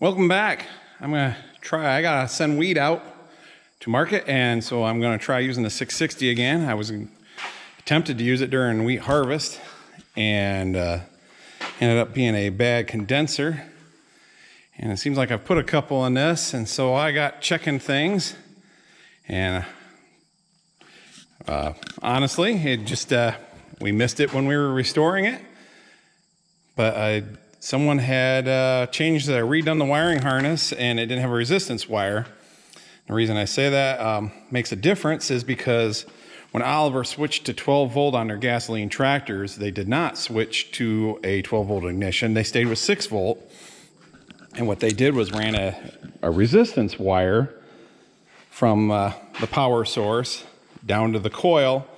Welcome back. I gotta send weed out to market, and so I'm gonna try using the 660 again. I was tempted to use it during wheat harvest and ended up being a bad condenser. And it seems like I've put a couple in this, and so I got checking things. And honestly, it just, we missed it when we were restoring it. But someone had redone the wiring harness, and it didn't have a resistance wire. The reason I say that makes a difference is because when Oliver switched to 12 volt on their gasoline tractors, they did not switch to a 12 volt ignition. They stayed with 6 volt. And what they did was ran a resistance wire from the power source down to the coil.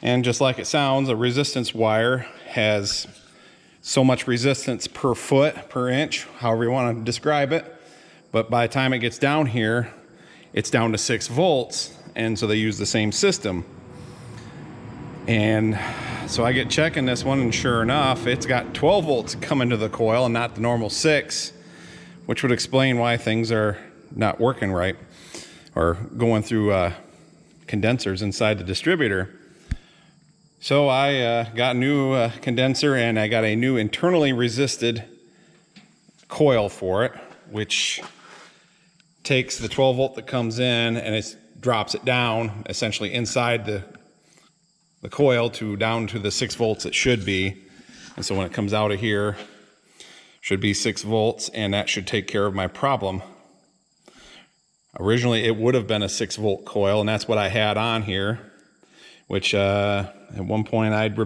And just like it sounds, a resistance wire has so much resistance per foot, per inch, however you want to describe it. But by the time it gets down here, it's down to 6 volts. And so they use the same system. And so I get checking this one, and sure enough, it's got 12 volts coming to the coil and not the normal 6, which would explain why things are not working right or going through condensers inside the distributor. So I got a new condenser, and I got a new internally resisted coil for it, which takes the 12 volt that comes in and it drops it down essentially inside the coil down to the 6 volts it should be. And so when it comes out of here, should be 6 volts, and that should take care of my problem. Originally, it would have been a 6 volt coil, and that's what I had on here, which at one point I'd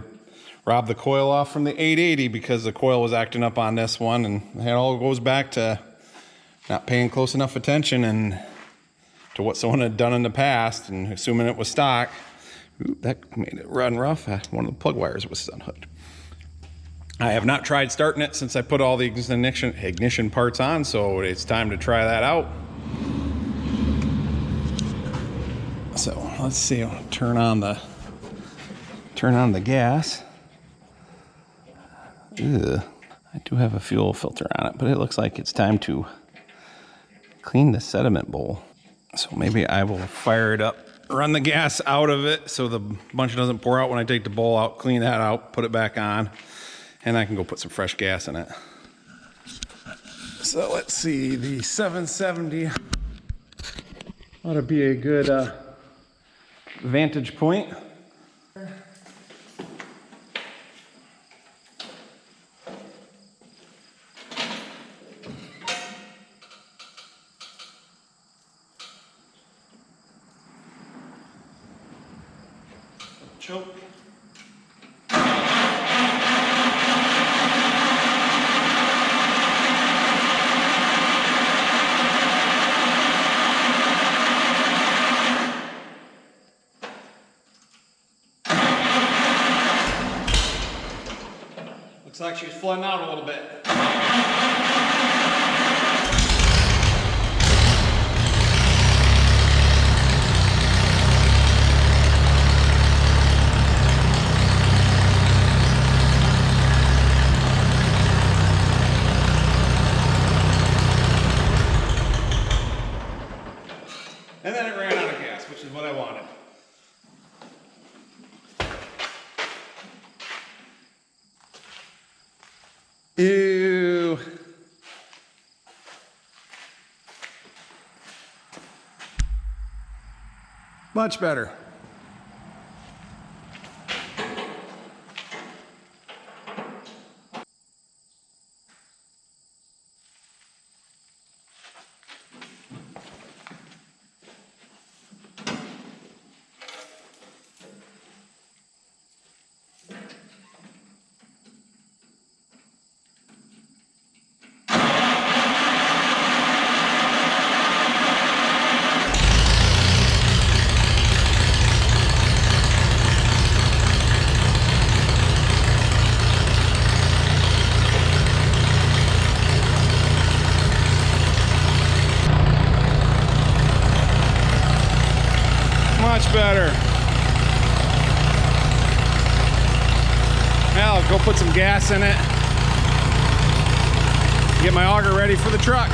robbed the coil off from the 880 because the coil was acting up on this one, and it all goes back to not paying close enough attention and to what someone had done in the past and assuming it was stock. Ooh, that made it run rough. One of the plug wires was unhooked. I have not tried starting it since I put all the ignition parts on, so it's time to try that out. So let's see. I'll turn on the gas. Ugh. I do have a fuel filter on it, but it looks like it's time to clean the sediment bowl. So maybe I will fire it up, run the gas out of it so the bunch doesn't pour out when I take the bowl out, clean that out, put it back on, and I can go put some fresh gas in it. So let's see, the 770 ought to be a good vantage point. Choke. Looks like she's flooding out a little bit. And then it ran out of gas, which is what I wanted. Ew. Much better. Much better. Now I'll go put some gas in it. Get my auger ready for the truck.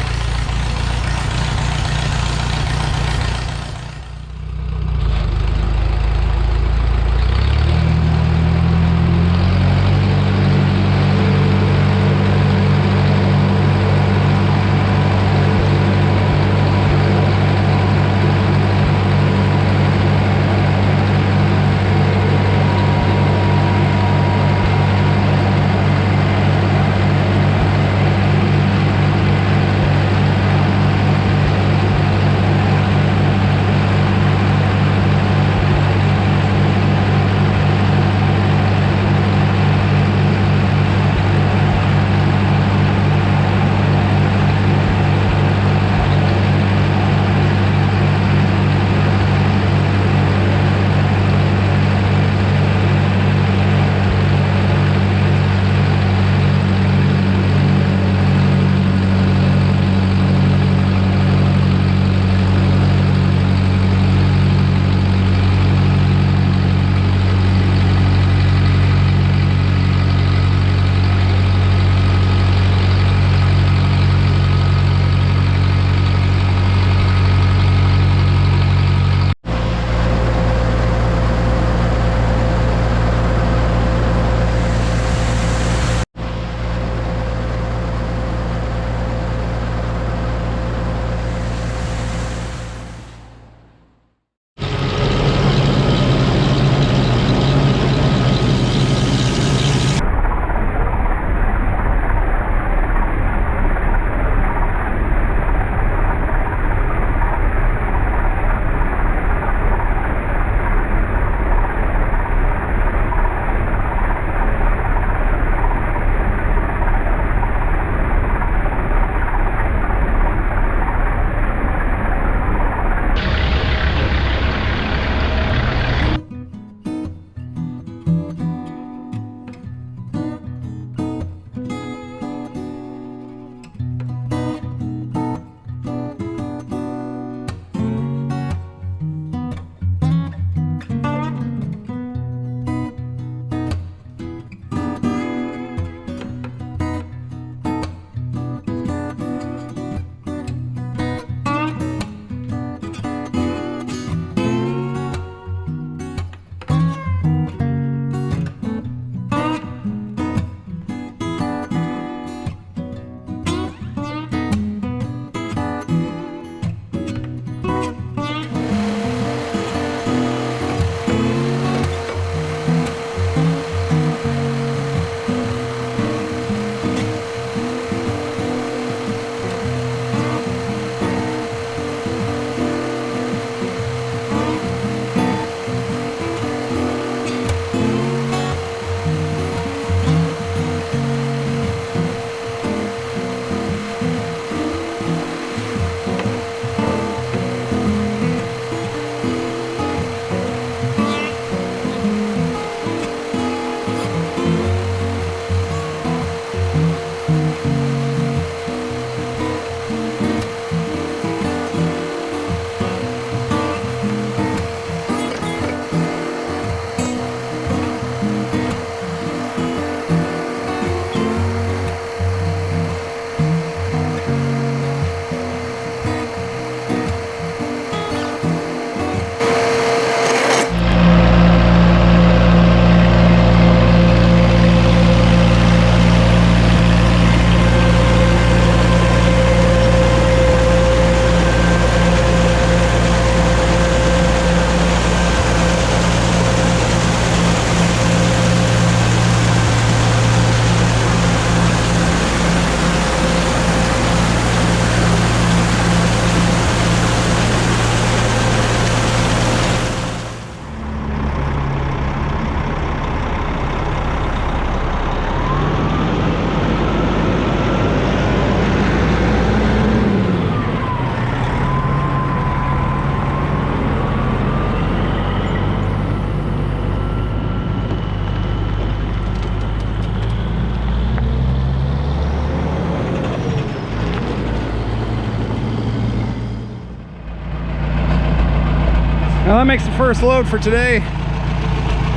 Well, that makes the first load for today.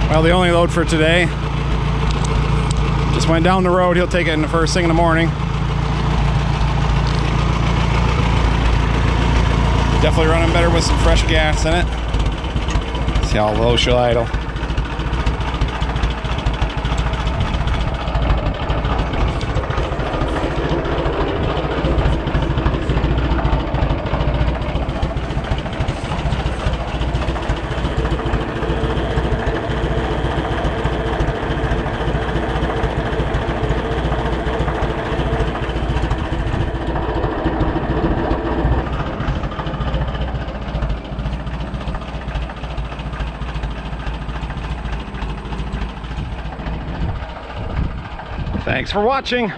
Well, the only load for today. Just went down the road. He'll take it in the first thing in the morning. Definitely running better with some fresh gas in it. See how low she'll idle. Thanks for watching.